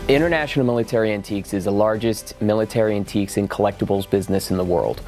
International Military Antiques is the largest military antiques and collectibles business in the world.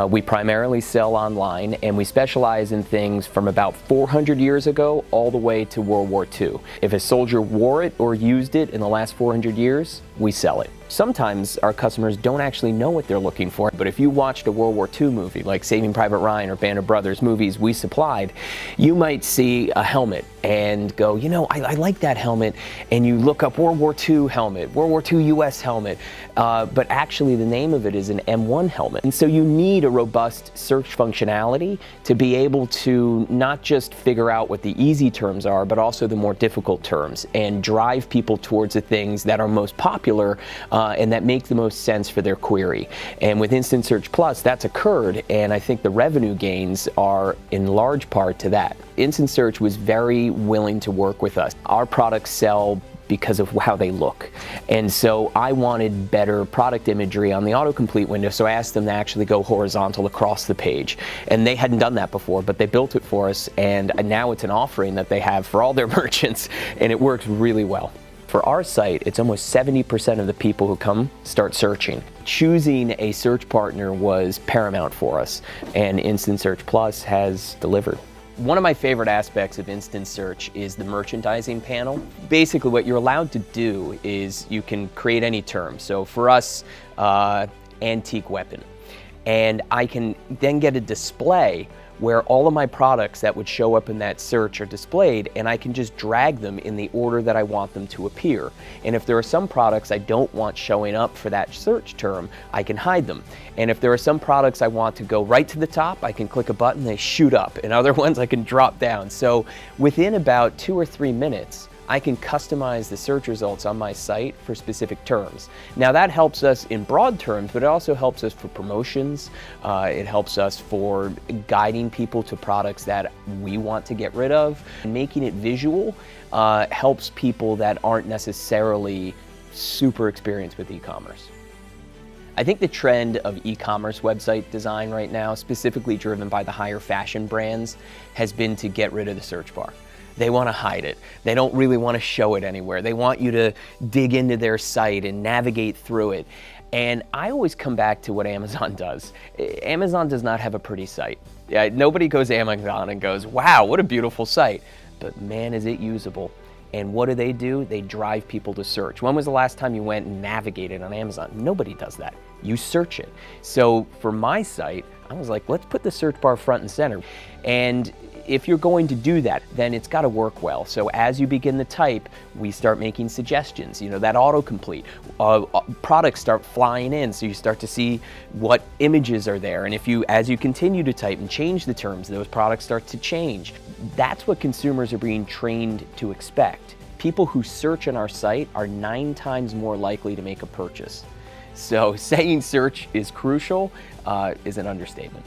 We primarily sell online, and we specialize in things from about 400 years ago all the way to World War II. If a soldier wore it or used it in the last 400 years, we sell it. Sometimes our customers don't actually know what they're looking for, but if you watched a World War II movie like Saving Private Ryan or Band of Brothers, movies we supplied, you might see a helmet and go, you know, I like that helmet, and you look up World War II helmet, World War II US helmet, but actually the name of it is an M1 helmet. And so you need a robust search functionality to be able to not just figure out what the easy terms are, but also the more difficult terms, and drive people towards the things that are most popular and that make the most sense for their query. And with Instant Search Plus, that's occurred, and I think the revenue gains are in large part to that. Instant Search was very willing to work with us. Our products sell because of how they look. And so I wanted better product imagery on the autocomplete window, so I asked them to actually go horizontal across the page. And they hadn't done that before, but they built it for us, and now it's an offering that they have for all their merchants, and it works really well. For our site, it's almost 70% of the people who come start searching. Choosing a search partner was paramount for us, and Instant Search Plus has delivered. One of my favorite aspects of Instant Search is the merchandising panel. Basically, what you're allowed to do is you can create any term. So for us, antique weapon. And I can then get a display where all of my products that would show up in that search are displayed, and I can just drag them in the order that I want them to appear. And if there are some products I don't want showing up for that search term, I can hide them. And if there are some products I want to go right to the top, I can click a button, they shoot up, and other ones I can drop down. So within about 2 or 3 minutes, I can customize the search results on my site for specific terms. Now that helps us in broad terms, but it also helps us for promotions. It helps us for guiding people to products that we want to get rid of. Making it visual helps people that aren't necessarily super experienced with e-commerce. I think the trend of e-commerce website design right now, specifically driven by the higher fashion brands, has been to get rid of the search bar. They want to hide it. They don't really want to show it anywhere. They want you to dig into their site and navigate through it. And I always come back to what Amazon does. Amazon does not have a pretty site. Nobody goes to Amazon and goes, wow, what a beautiful site. But man, is it usable. And what do? They drive people to search. When was the last time you went and navigated on Amazon? Nobody does that. You search it. So for my site, I was like, let's put the search bar front and center. And if you're going to do that, then it's got to work well. So as you begin to type, we start making suggestions. You know, that autocomplete. Products start flying in, so you start to see what images are there. And as you continue to type and change the terms, those products start to change. That's what consumers are being trained to expect. People who search on our site are 9 times more likely to make a purchase. So saying search is crucial is an understatement.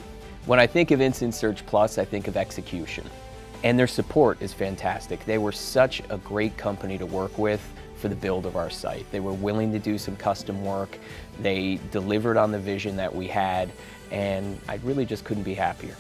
When I think of Instant Search Plus, I think of execution. And their support is fantastic. They were such a great company to work with for the build of our site. They were willing to do some custom work. They delivered on the vision that we had, and I really just couldn't be happier.